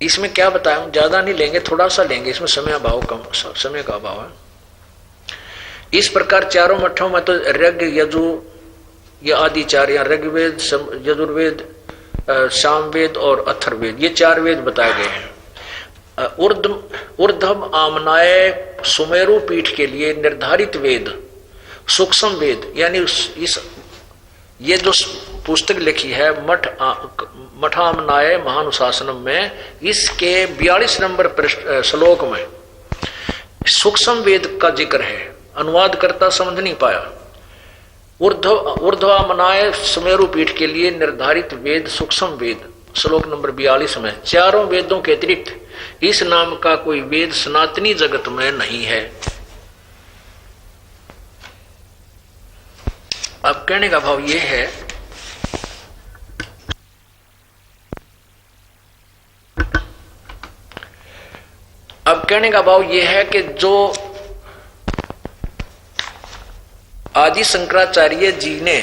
इसमें क्या बताया, ज्यादा नहीं लेंगे, थोड़ा सा लेंगे, इसमें समय अभाव कम, समय का अभाव है। इस प्रकार चारों मठों में तो ऋग यजु ये आदि चार, या ऋग्वेद, यजुर्वेद, सामवेद और अथर्ववेद, ये चार वेद बताए गए हैं। ऊर्ध्व आमनाय सुमेरु पीठ के लिए निर्धारित वेद सूक्ष्म वेद, यानी इस ये जो पुस्तक लिखी है मठामनाय महानुशासनम में, इसके 42 नंबर श्लोक में सूक्ष्म वेद का जिक्र है। अनुवाद करता समझ नहीं पाया। ऊर्ध्वामनाय सुमेरु पीठ के लिए निर्धारित वेद सूक्ष्म वेद, श्लोक नंबर 42 में चारों वेदों के अतिरिक्त इस नाम का कोई वेद सनातनी जगत में नहीं है। अब कहने का भाव यह है, अब कहने का भाव यह है कि जो आदि शंकराचार्य जी ने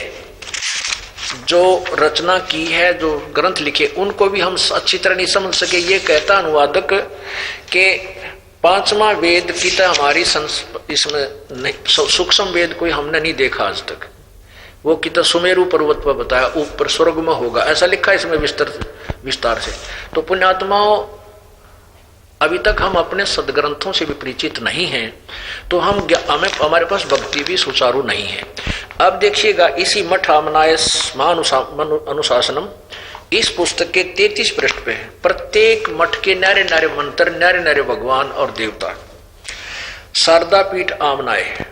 जो रचना की है, जो ग्रंथ लिखे, उनको भी हम अच्छी तरह नहीं समझ सके। ये कहता अनुवादक के पांचवा वेद की तो हमारी इसमें नहीं, सूक्ष्म वेद कोई हमने नहीं देखा आज तक। वो की तो सुमेरु पर्वत पर बताया, ऊपर स्वर्ग में होगा, ऐसा लिखा है इसमें विस्तार से। तो पुण्यात्माओं, अभी तक हम अपने सदग्रंथों से भी परिचित नहीं हैं, तो हमारे पास भक्ति भी सुचारू नहीं है। अब देखिएगा, इसी मठ आमनाय अनुशासनम, इस पुस्तक के 33 पृष्ठ पे है। प्रत्येक मठ के न्यारे न्यारे मंत्र, न्यारे न्यारे भगवान और देवता। शारदा पीठ आमनाय,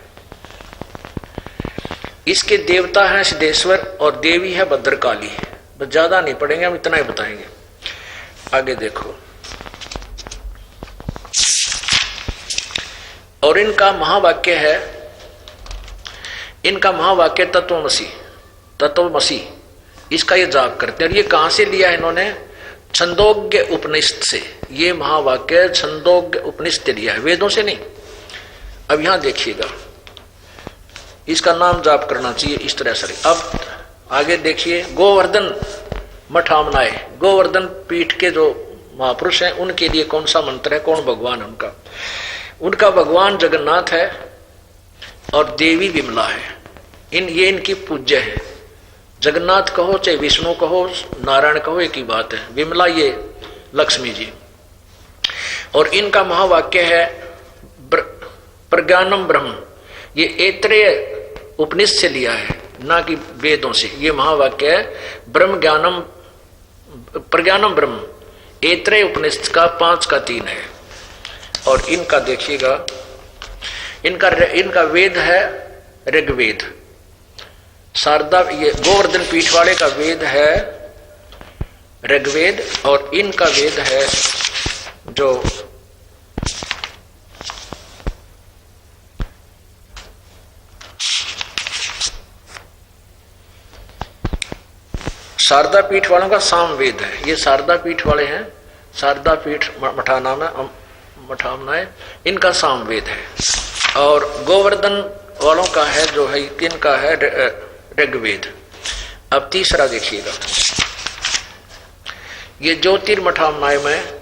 इसके देवता हैं सिद्धेश्वर और देवी है भद्रकाली। बस ज्यादा नहीं पढ़ेंगे, हम इतना ही बताएंगे। आगे देखो, और इनका महावाक्य है, इनका महावाक्य तत्वमसी, इसका ये जाप करते हैं। और ये कहां से लिया है इन्होंने? छंदोग्य उपनिषद से। ये महावाक्य छंदोग्य उपनिषद से लिया है, वेदों से नहीं। अब यहां देखिएगा, इसका नाम जाप करना चाहिए इस तरह से। अब आगे देखिए, गोवर्धन मठामनाय, गोवर्धन पीठ के जो महापुरुष हैं उनके लिए कौन सा मंत्र है, कौन भगवान है उनका? उनका भगवान जगन्नाथ है और देवी विमला है। ये इनकी पूज्य है। जगन्नाथ कहो चाहे विष्णु कहो, नारायण कहो, एक ही बात है। विमला ये लक्ष्मी जी। और इनका महावाक्य है प्रज्ञानम ब्रह्म। ये ऐत्रेय उपनिषद से लिया है, ना कि वेदों से। ये महावाक्य है ब्रह्म ज्ञानम, प्रज्ञानम ब्रह्म, ऐत्रेय उपनिषद का 5 का 3 है। और इनका देखिएगा, इनका वेद है ऋग्वेद। शारदा, ये गोवर्धन पीठ वाले का वेद है ऋग्वेद, और इनका वेद है जो शारदा पीठ वालों का सामवेद है। ये शारदा पीठ वाले हैं, शारदा पीठ मठामनाय, इनका सामवेद है। और गोवर्धन वालों का है जो है, इनका है ऋग्वेद। अब तीसरा देखिएगा, ये ज्योतिर्मठामनाय में,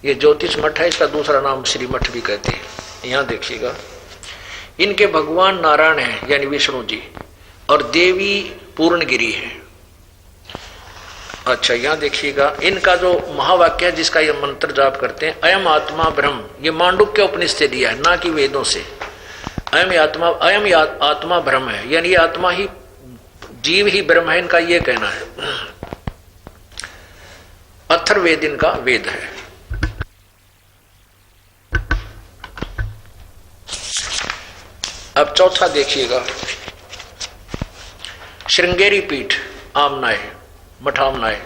ये ज्योतिष मठ है, इसका दूसरा नाम श्री मठ भी कहते हैं। यहां देखिएगा, इनके भगवान नारायण है यानी विष्णु जी, और देवी पूर्णगिरी है। अच्छा, यहां देखिएगा, इनका जो महावाक्य है जिसका ये मंत्र जाप करते हैं, अयम आत्मा ब्रह्म, ये मांडुक्य उपनिषद से दिया है, ना कि वेदों से। अयम आत्मा ब्रह्म है, यानी ये आत्मा ही, जीव ही ब्रह्म है, इनका ये कहना है। अथर्ववेद इनका वेद है। अब चौथा देखिएगा, श्रृंगेरी पीठ आमनाय मठामनाय,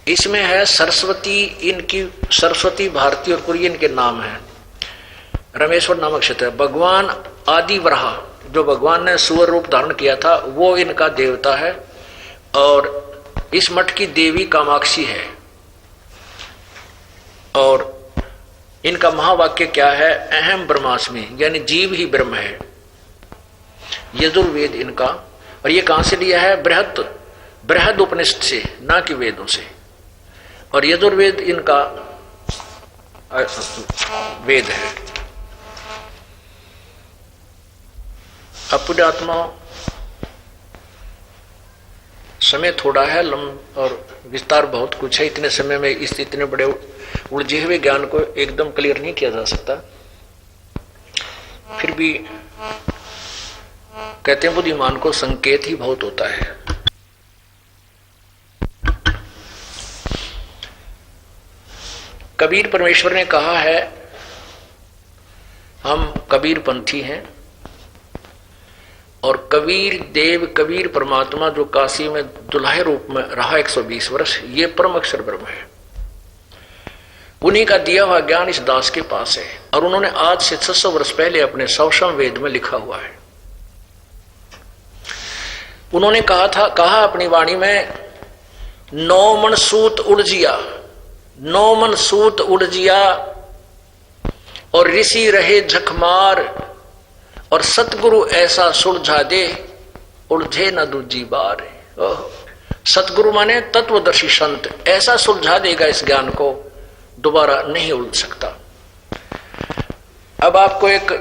इसमें है सरस्वती, इनकी सरस्वती भारती और कुरियन के नाम है। रमेश्वर नामक क्षेत्र है। भगवान आदि वराह, जो भगवान ने सुअर रूप धारण किया था, वो इनका देवता है। और इस मठ की देवी कामाक्षी है। और इनका महावाक्य क्या है? अहम ब्रह्मास्मि, यानी जीव ही ब्रह्म है। यजुर्वेद इनका। और ये कहां से लिया है? बृहद उपनिषद से, ना कि वेदों से। और यजुर्वेद इनका वेद है। अपने आत्मा समय थोड़ा है और विस्तार बहुत कुछ है। इतने समय में इतने बड़े उलझे हुए ज्ञान को एकदम क्लियर नहीं किया जा सकता। फिर भी कहते हैं बुद्धिमान को संकेत ही बहुत होता है। कबीर परमेश्वर ने कहा है हम कबीर पंथी हैं, और कबीर देव कबीर परमात्मा जो काशी में दुल्हे रूप में रहा 120 वर्ष, ये परम अक्षर ब्रह्म है। उन्हीं का दिया हुआ ज्ञान इस दास के पास है, और उन्होंने आज से 600 वर्ष पहले अपने सौषम वेद में लिखा हुआ है। उन्होंने कहा अपनी वाणी में, 9 मन सूत उड़जिया, 9 मन सूत उड़जिया, और ऋषि रहे झकमार, और सतगुरु ऐसा सुलझा दे, उलझे न दूजी बार। सतगुरु माने तत्वदर्शी संत, ऐसा सुलझा देगा इस ज्ञान को, दोबारा नहीं उलझ सकता। अब आपको एक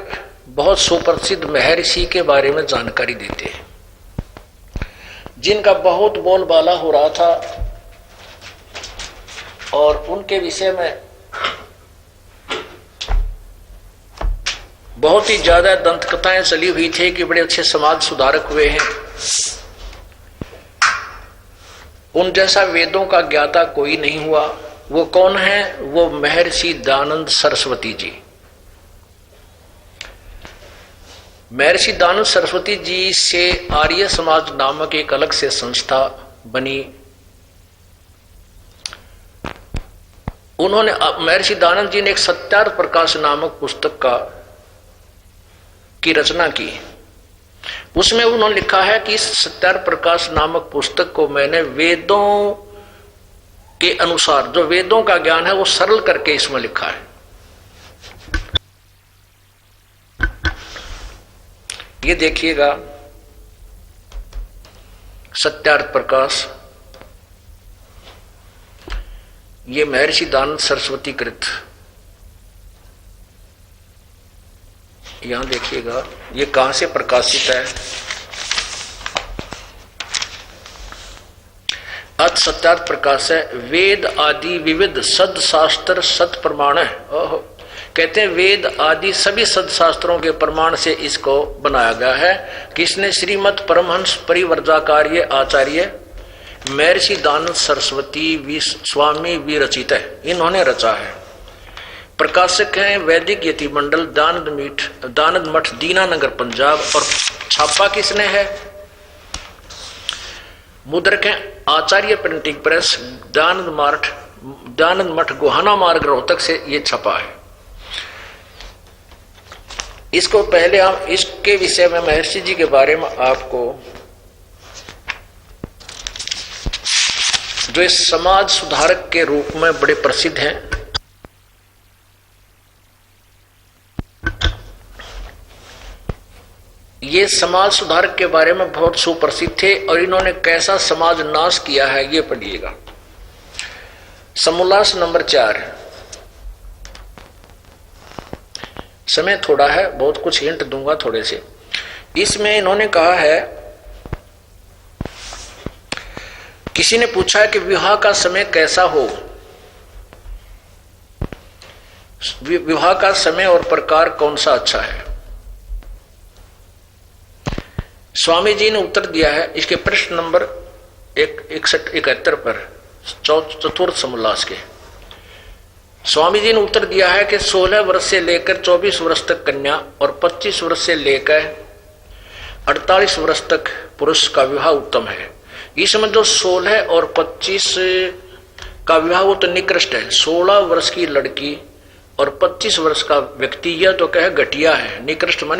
बहुत सुप्रसिद्ध महर्षि के बारे में जानकारी देते हैं, जिनका बहुत बोलबाला हो रहा था, और उनके विषय में बहुत ही ज्यादा दंत कथाएं चली हुई थी कि बड़े अच्छे समाज सुधारक हुए हैं। उन जैसा वेदों का ज्ञाता कोई नहीं हुआ। वो कौन है? वो महर्षि दयानंद सरस्वती जी। महर्षि दयानंद सरस्वती जी से आर्य समाज नामक एक अलग से संस्था बनी। उन्होंने महर्षि दयानंद जी ने एक सत्यार्थ प्रकाश नामक पुस्तक की रचना की। उसमें उन्होंने लिखा है कि इस सत्यार्थ प्रकाश नामक पुस्तक को मैंने वेदों के अनुसार, जो वेदों का ज्ञान है वो सरल करके इसमें लिखा है। ये देखिएगा सत्यार्थ प्रकाश, ये महर्षि दयानंद सरस्वती कृत। यहां देखिएगा ये कहां से प्रकाशित है। अथ सत्यार्थ प्रकाश है। वेद आदि विविध सद शास्त्र सत प्रमाण है। कहते हैं वेद आदि सभी सदशास्त्रों के प्रमाण से इसको बनाया गया है। किसने? श्रीमद परमहंस परिव्रजाचार्य आचार्य महर्षि दयानंद सरस्वती स्वामी विरचित है, इन्होंने रचा है। प्रकाशक हैं वैदिक यति मंडल दानंद मठ दीनानगर पंजाब। और छापा किसने है? मुद्रक हैं आचार्य प्रिंटिंग प्रेस, दानंद मठ गोहाना मार्ग रोहतक से ये छपा है। इसको पहले हम इसके विषय में महर्षि जी के बारे में आपको, जो इस समाज सुधारक के रूप में बड़े प्रसिद्ध हैं, ये समाज सुधारक के बारे में बहुत सुप्रसिद्ध थे, और इन्होंने कैसा समाज नाश किया है ये पढ़िएगा। समोल्लास नंबर 4। समय थोड़ा है, बहुत कुछ हिंट दूंगा थोड़े से। इसमें इन्होंने कहा है, किसी ने पूछा है कि विवाह का समय कैसा हो, विवाह का समय और प्रकार कौन सा अच्छा है। स्वामी जी ने उत्तर दिया है इसके प्रश्न नंबर 61-71 पर, चतुर्थ समोल्लास के। स्वामी जी ने उत्तर दिया है कि 16 वर्ष से लेकर 24 वर्ष तक कन्या, और 25 वर्ष से लेकर 48 वर्ष तक पुरुष का विवाह उत्तम है। इसमें जो 16 और 25 का विवाह वो तो निकृष्ट है। 16 वर्ष की लड़की और 25 वर्ष का व्यक्ति, यह तो कहे घटिया है। निकृष्ट माने